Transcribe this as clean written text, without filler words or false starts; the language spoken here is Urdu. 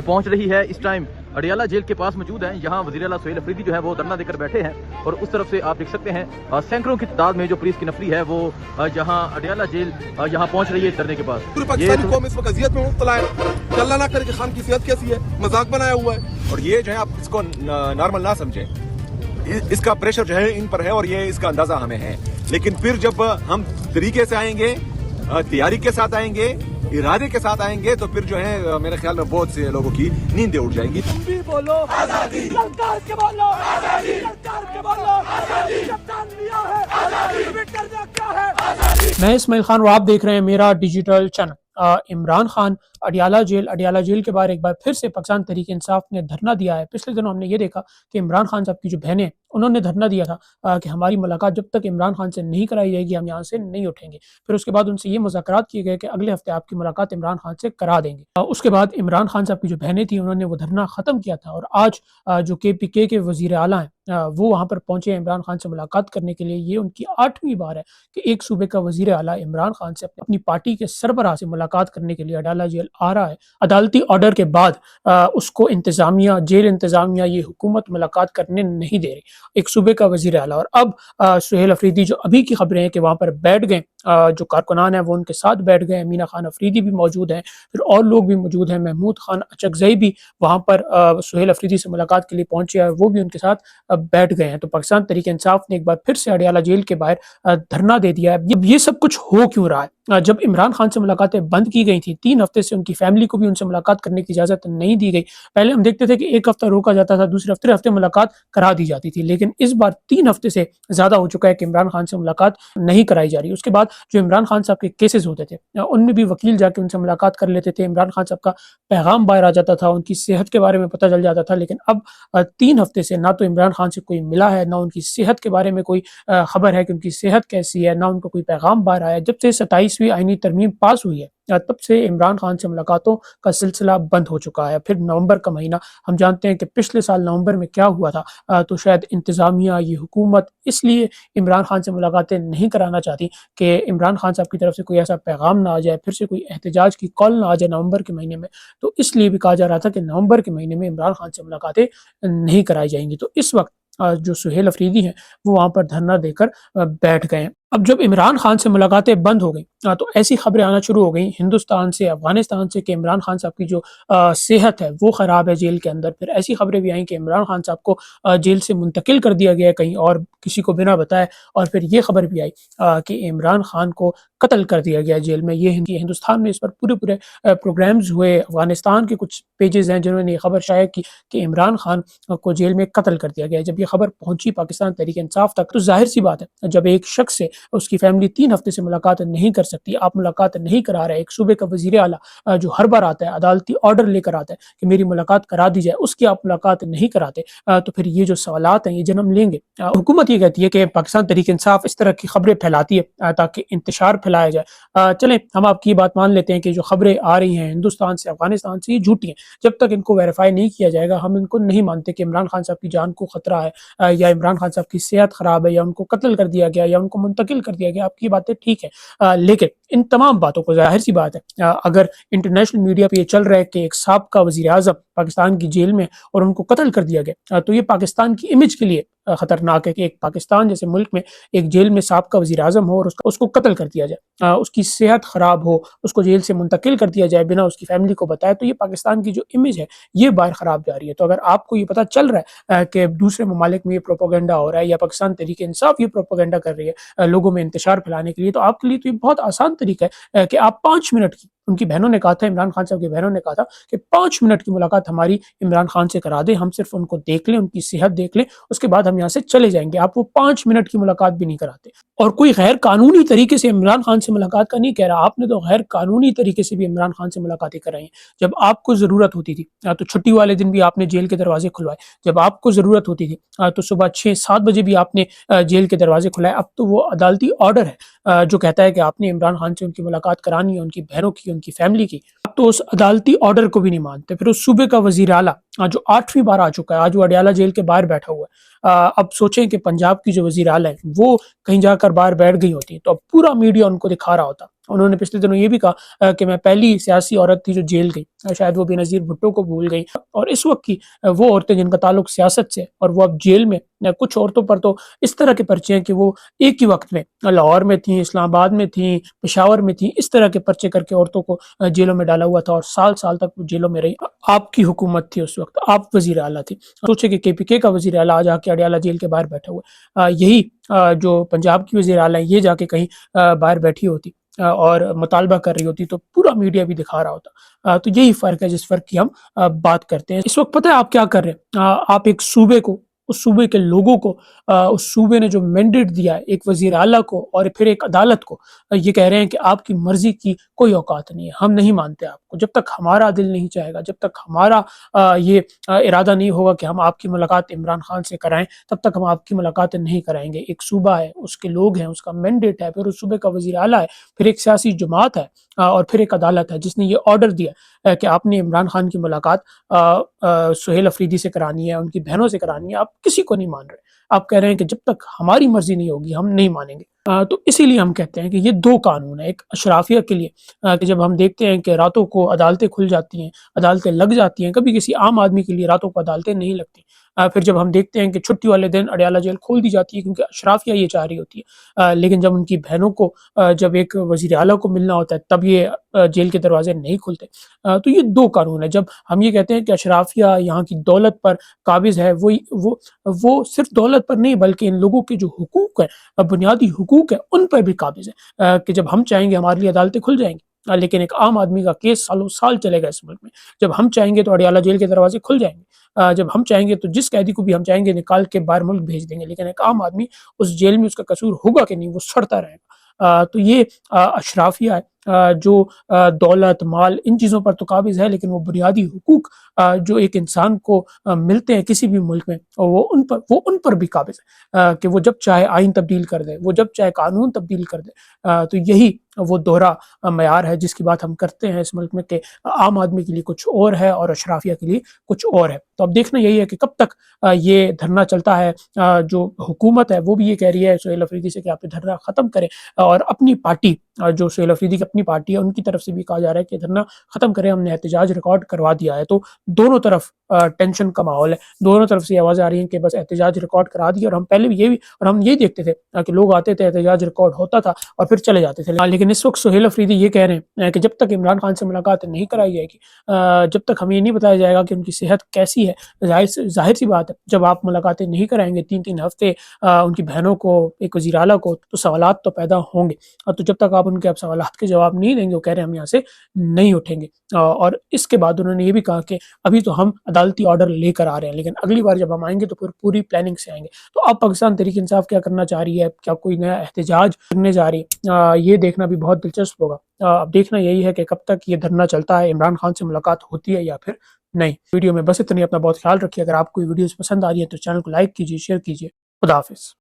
پہنچ رہی ہے اس ٹائم اڈیالہ جیل کے پاس موجود ہیں. یہاں وزیر اعلیٰ سہیل افریدی جو ہے وہ دھرنا دے کر بیٹھے ہیں اور اس طرف سے آپ دیکھ سکتے ہیں سینکڑوں کی تعداد میں جو پولیس کی نفری ہے وہ یہاں اڈیالہ جیل یہاں پہنچ رہی ہے دھرنے کے پاس. پوری پاکستانی قوم اس وقت اذیت میں مبتلا ہے. اللہ نہ کرے کہ خان کی صحت کیسی ہے, مذاق بنایا ہوا ہے. اور یہ جو ہے آپ اس کو نارمل نہ سمجھیں, اس کا پریشر جو ہے ان پر ہے اور یہ اس کا اندازہ ہمیں ہے. لیکن پھر جب ہم طریقے سے آئیں گے, تیاری کے ساتھ آئیں گے, ارادے کے ساتھ آئیں گے, تو پھر جو ہے میرے خیال میں بہت سے لوگوں کی نیندیں اٹھ جائیں گی. بولو آزادی, سرکار کے بولو آزادی, سرکار کے بولو آزادی, کپتان لیا ہے آزادی, کرنا کیا ہے آزادی. میں اسماعیل خان اور آپ دیکھ رہے ہیں میرا digital channel. Imran Khan Adiala jail کے باہر ایک بار پھر سے پاکستان تحریک انصاف نے دھرنا دیا ہے. پچھلے دنوں ہم نے یہ دیکھا کہ عمران خان صاحب کی جو بہنیں انہوں نے دھرنا دیا تھا کہ ہماری ملاقات جب تک عمران خان سے نہیں کرائی جائے گی ہم یہاں سے نہیں اٹھیں گے. پھر اس کے بعد ان سے یہ مذاکرات کیے گئے کہ اگلے ہفتے آپ کی ملاقات عمران خان سے کرا دیں گے. اس کے بعد عمران خان صاحب کی جو بہنیں تھیں انہوں نے وہ دھرنا ختم کیا تھا اور آج جو KPK کے وزیر اعلیٰ ہیں وہ وہاں پر پہنچے ہیں عمران خان سے ملاقات کرنے کے لیے. یہ ان کی 8ویں بار ہے کہ ایک صوبے کا وزیر اعلیٰ عمران خان سے اپنی پارٹی کے سربراہ سے ملاقات کرنے کے لیے اڈیالہ جیل آ رہا ہے. عدالتی آرڈر کے بعد اس کو جیل انتظامیہ یہ حکومت ملاقات کرنے نہیں دے رہی, ایک صوبے کا وزیر اعلیٰ. اور اب سہیل افریدی جو ابھی کی خبریں ہیں کہ وہاں پر بیٹھ گئے, جو کارکنان ہیں وہ ان کے ساتھ بیٹھ گئے, مینا خان افریدی بھی موجود ہیں, پھر اور لوگ بھی موجود ہیں, محمود خان اچکزئی بھی وہاں پر سہیل افریدی سے ملاقات کے لیے پہنچے ہیں, وہ بھی ان کے ساتھ بیٹھ گئے ہیں. تو پاکستان تحریک انصاف نے ایک بار پھر سے اڈیالہ جیل کے باہر دھرنا دے دیا ہے. یہ سب کچھ ہو کیوں رہا ہے؟ جب عمران خان سے ملاقاتیں بند کی گئی تھیں 3 ہفتے سے ان کی فیملی کو بھی ان سے ملاقات کرنے کی اجازت نہیں دی گئی. پہلے ہم دیکھتے تھے کہ ایک ہفتہ روکا جاتا تھا, دوسرے ہفتے ملاقات کرا دی جاتی تھی, لیکن اس بار 3 ہفتے سے زیادہ ہو چکا ہے کہ عمران خان سے ملاقات نہیں کرائی جا رہی. اس کے بعد جو عمران خان صاحب کے کیسز ہوتے تھے ان میں بھی وکیل جا کے ان سے ملاقات کر لیتے تھے, عمران خان صاحب کا پیغام باہر آ جاتا تھا, ان کی صحت کے بارے میں پتہ چل جاتا تھا. لیکن اب 3 ہفتے سے نہ تو عمران خان سے کوئی ملا ہے, نہ ان کی صحت کے بارے میں کوئی خبر ہے کہ ان کی صحت کیسی ہے, نہ ان کو کوئی پیغام باہر آیا. جب سے 27ویں آئینی ترمیم پاس ہوئی ہے تب سے عمران خان سے ملاقاتوں کا سلسلہ بند ہو چکا ہے. پھر نومبر کا مہینہ, ہم جانتے ہیں کہ پچھلے سال نومبر میں کیا ہوا تھا, تو شاید انتظامیہ یہ حکومت اس لیے عمران خان سے ملاقاتیں نہیں کرانا چاہتی کہ عمران خان صاحب کی طرف سے کوئی ایسا پیغام نہ آ جائے, پھر سے کوئی احتجاج کی کال نہ آ جائے نومبر کے مہینے میں. تو اس لیے بھی کہا جا رہا تھا کہ نومبر کے مہینے میں عمران خان سے ملاقاتیں نہیں کرائی جائیں گی. تو اس وقت جو سہیل افریدی ہیں وہ وہاں پر دھرنا دے کر بیٹھ گئے ہیں. اب جب عمران خان سے ملاقاتیں بند ہو گئیں تو ایسی خبریں آنا شروع ہو گئیں ہندوستان سے, افغانستان سے, کہ عمران خان صاحب کی جو صحت ہے وہ خراب ہے جیل کے اندر. پھر ایسی خبریں بھی آئیں کہ عمران خان صاحب کو جیل سے منتقل کر دیا گیا ہے کہیں اور کسی کو بنا بتائے. اور پھر یہ خبر بھی آئی کہ عمران خان کو قتل کر دیا گیا جیل میں. یہ ہندوستان میں اس پر پورے پروگرامز ہوئے. افغانستان کے کچھ پیجز ہیں جنہوں نے یہ خبر شائع کی کہ عمران خان کو جیل میں قتل کر دیا گیا. جب یہ خبر پہنچی پاکستان تحریک انصاف تک تو ظاہر سی بات ہے جب ایک شخص سے اس کی فیملی 3 ہفتے سے ملاقات نہیں کر سکتی, آپ ملاقات نہیں کرا رہے, ایک صوبے کا وزیر اعلیٰ جو ہر بار آتا ہے عدالتی آرڈر لے کر آتا ہے کہ میری ملاقات کرا دی جائے, اس کی آپ ملاقات نہیں کراتے, تو پھر یہ جو سوالات ہیں یہ جنم لیں گے. حکومت یہ کہتی ہے کہ پاکستان تحریک انصاف اس طرح کی خبریں پھیلاتی ہے تاکہ انتشار پھیلایا جائے. چلیں ہم آپ کی بات مان لیتے ہیں کہ جو خبریں آ رہی ہیں ہندوستان سے, افغانستان سے, یہ جھوٹی ہیں. جب تک ان کو ویریفائی نہیں کیا جائے گا ہم ان کو نہیں مانتے کہ عمران خان صاحب کی جان کو خطرہ ہے یا عمران خان صاحب کی صحت خراب ہے یا ان کو قتل کر دیا گیا یا ان کو منتقل کر دیا گیا. آپ کی باتیں ٹھیک ہے, لیکن ان تمام باتوں کو ظاہر سی بات ہے اگر انٹرنیشنل میڈیا پہ یہ چل رہا ہے کہ ایک سابقہ وزیر اعظم پاکستان کی جیل میں اور ان کو قتل کر دیا گیا, تو یہ پاکستان کی امیج کے لیے خطرناک ہے کہ ایک پاکستان جیسے ملک میں ایک جیل میں سابقہ وزیر اعظم ہو اور اس کو قتل کر دیا جائے, اس کی صحت خراب ہو, اس کو جیل سے منتقل کر دیا جائے بنا اس کی فیملی کو بتائے. تو یہ پاکستان کی جو امیج ہے یہ باہر خراب جا رہی ہے. تو اگر آپ کو یہ پتہ چل رہا ہے کہ دوسرے ممالک میں یہ پروپیگنڈا ہو رہا ہے یا پاکستان تحریک انصاف یہ پروپیگنڈا کر رہی ہے لوگوں میں انتشار پھیلانے کے لیے, تو آپ کے لیے تو یہ بہت آسان طریقہ ہے کہ آپ 5 منٹ کی, ان کی بہنوں نے کہا تھا, عمران خان صاحب کی بہنوں نے کہا تھا کہ 5 منٹ کی ملاقات ہماری عمران خان سے کرا دیں, ہم صرف ان کو دیکھ لیں, ان کی صحت دیکھ لیں, اس کے بعد ہم یہاں سے چلے جائیں گے. آپ وہ 5 منٹ کی ملاقات بھی نہیں کراتے. اور کوئی غیر قانونی طریقے سے عمران خان سے ملاقات کا نہیں کہہ رہا, آپ نے تو غیر قانونی طریقے سے بھی عمران خان سے ملاقاتیں کرائی ہیں. جب آپ کو ضرورت ہوتی تھی تو چھٹی والے دن بھی آپ نے جیل کے دروازے کھلوائے, جب آپ کو ضرورت ہوتی تھی تو صبح 6-7 بجے بھی آپ نے جیل کے دروازے کھلائے. اب تو وہ عدالتی آرڈر ہے جو کہتا ہے کہ آپ نے عمران خان سے ان کی ملاقات کرانی ہے, ان کی بہنوں کی, ان کی فیملی کی. اب تو اس عدالتی آرڈر کو بھی نہیں مانتے. پھر اس صوبے کا وزیر اعلیٰ جو 8ویں بار آ چکا ہے, آج وہ اڈیالہ جیل کے باہر بیٹھا ہوا ہے. اب سوچیں کہ پنجاب کی جو وزیر اعلیٰ ہے وہ کہیں جا کر باہر بیٹھ گئی ہوتی تو اب پورا میڈیا ان کو دکھا رہا ہوتا انہوں نے پچھلے دنوں یہ بھی کہا کہ میں پہلی سیاسی عورت تھی جو جیل گئی، شاید وہ بینظیر بھٹو کو بھول گئی، اور اس وقت کی وہ عورتیں جن کا تعلق سیاست سے اور وہ اب جیل میں، کچھ عورتوں پر تو اس طرح کے پرچے ہیں کہ وہ ایک ہی وقت میں لاہور میں تھیں، اسلام آباد میں تھیں، پشاور میں تھیں، اس طرح کے پرچے کر کے عورتوں کو جیلوں میں ڈالا ہوا تھا اور سال سال تک وہ جیلوں میں رہی۔ آپ کی حکومت تھی اس وقت، آپ وزیر اعلیٰ تھی، سوچے کہ KPK کا وزیر اعلیٰ آج آ کے اڈیالہ جیل کے باہر بیٹھا ہوا ہے، یہی جو پنجاب کی وزیر اعلیٰ یہ جا کے کہیں باہر بیٹھی ہوتی اور مطالبہ کر رہی ہوتی تو پورا میڈیا بھی دکھا رہا ہوتا۔ تو یہی فرق ہے جس فرق کی ہم بات کرتے ہیں۔ اس وقت پتہ ہے آپ کیا کر رہے ہیں؟ آپ ایک صوبے کو، اس صوبے کے لوگوں کو، اس صوبے نے جو مینڈیٹ دیا ہے ایک وزیر اعلیٰ کو اور پھر ایک عدالت کو، یہ کہہ رہے ہیں کہ آپ کی مرضی کی کوئی اوقات نہیں ہے، ہم نہیں مانتے آپ کو، جب تک ہمارا دل نہیں چاہے گا، جب تک ہمارا یہ ارادہ نہیں ہوگا کہ ہم آپ کی ملاقات عمران خان سے کرائیں، تب تک ہم آپ کی ملاقاتیں نہیں کرائیں گے۔ ایک صوبہ ہے، اس کے لوگ ہیں، اس کا مینڈیٹ ہے، پھر اس صوبے کا وزیر اعلیٰ ہے، پھر ایک سیاسی جماعت ہے، اور پھر ایک عدالت ہے جس نے یہ آرڈر دیا کہ آپ نے عمران خان کی ملاقات سہیل افریدی سے کرانی ہے، ان کی بہنوں سے کرانی ہے، آپ کسی کو نہیں مان رہے، آپ کہہ رہے ہیں کہ جب تک ہماری مرضی نہیں ہوگی ہم نہیں مانیں گے۔ تو اسی لیے ہم کہتے ہیں کہ یہ دو قانون ہیں، ایک اشرافیہ کے لیے کہ جب ہم دیکھتے ہیں کہ راتوں کو عدالتیں کھل جاتی ہیں، عدالتیں لگ جاتی ہیں، کبھی کسی عام آدمی کے لیے راتوں کو عدالتیں نہیں لگتی، پھر جب ہم دیکھتے ہیں کہ چھٹی والے دن اڈیالہ جیل کھول دی جاتی ہے کیونکہ اشرافیہ یہ چاہ رہی ہوتی ہے، لیکن جب ان کی بہنوں کو، جب ایک وزیر اعلیٰ کو ملنا ہوتا ہے تب یہ جیل کے دروازے نہیں کھلتے۔ تو یہ دو قانون ہیں۔ جب ہم یہ کہتے ہیں کہ اشرافیہ یہاں کی دولت پر قابض ہے، وہ صرف دولت پر نہیں بلکہ ان لوگوں کے جو حقوق ہیں، بنیادی حقوق ہیں، ان پر بھی قابض ہے، کہ جب ہم چاہیں گے ہمارے لیے عدالتیں کھل جائیں گی، لیکن ایک عام آدمی کا کیس سالوں سال چلے گا اس ملک میں۔ جب ہم چاہیں گے تو اڈیالہ جیل کے دروازے کھل جائیں گے، جب ہم چاہیں گے تو جس قیدی کو بھی ہم چاہیں گے نکال کے باہر ملک بھیج دیں گے، لیکن ایک عام آدمی اس جیل میں اس کا قصور ہوگا کہ نہیں، وہ سڑتا رہے گا۔ تو یہ اشرافیہ ہے جو دولت، مال، ان چیزوں پر تو قابض ہے، لیکن وہ بنیادی حقوق جو ایک انسان کو ملتے ہیں کسی بھی ملک میں، وہ ان پر بھی قابض ہے، کہ وہ جب چاہے آئین تبدیل کر دے، وہ جب چاہے قانون تبدیل کر دے۔ تو یہی وہ دوہرا معیار ہے جس کی بات ہم کرتے ہیں اس ملک میں، کہ عام آدمی کے لیے کچھ اور ہے اور اشرافیہ کے لیے کچھ اور ہے۔ تو اب دیکھنا یہی ہے کہ کب تک یہ دھرنا چلتا ہے۔ جو حکومت ہے وہ بھی یہ کہہ رہی ہے سہیل افریدی سے کہ آپ یہ دھرنا ختم کریں، اور اپنی پارٹی جو سہیل افریدی کی اپنی پارٹی ہے ان کی طرف سے بھی کہا جا رہا ہے کہ دھرنا ختم کریں، ہم نے احتجاج ریکارڈ کروا دیا ہے۔ تو دونوں طرف ٹینشن کا ماحول ہے، دونوں طرف سے آوازیں آ رہی ہیں کہ بس احتجاج ریکارڈ کرا دیا، اور ہم پہلے بھی ہم یہی دیکھتے تھے کہ لوگ آتے تھے، احتجاج ریکارڈ ہوتا تھا اور پھر چلے جاتے تھے، لیکن اس وقت سہیل افریدی یہ کہہ رہے ہیں کہ جب تک عمران خان سے ملاقات نہیں کرائی جائے گی، جب تک ہمیں یہ نہیں بتایا جائے گا کہ ان کی صحت کیسی ہے، ظاہر سی بات ہے جب آپ ملاقاتیں نہیں کرائیں گے 3 ہفتے ان کی بہنوں کو، ایک وزیر اعلیٰ کو، تو سوالات تو پیدا ہوں گے، تو جب تک آپ ان کے سوالات کے جواب نہیں دیں گے، وہ کہہ رہے ہیں ہم یہاں سے نہیں اٹھیں گے۔ اور اس کے بعد انہوں نے یہ بھی کہا کہ ابھی تو ہم عدالتی آرڈر لے کر آ رہے ہیں، لیکن اگلی بار جب ہم آئیں گے تو پھر پوری پلاننگ سے آئیں گے۔ تو اب پاکستان تحریک انصاف کیا کرنا چاہ رہی ہے؟ کیا کوئی نیا احتجاج کرنے جا رہی ہے؟ یہ دیکھنا بھی بہت دلچسپ ہوگا۔ اب دیکھنا یہی ہے کہ کب تک یہ دھرنا چلتا ہے، عمران خان سے ملاقات ہوتی ہے یا پھر نہیں۔ ویڈیو میں بس اتنی، اپنا بہت خیال رکھیے۔ اگر آپ کو ویڈیوز پسند آ رہی ہے تو چینل کو لائک کیجیے، شیئر کیجیے۔ خدا حافظ۔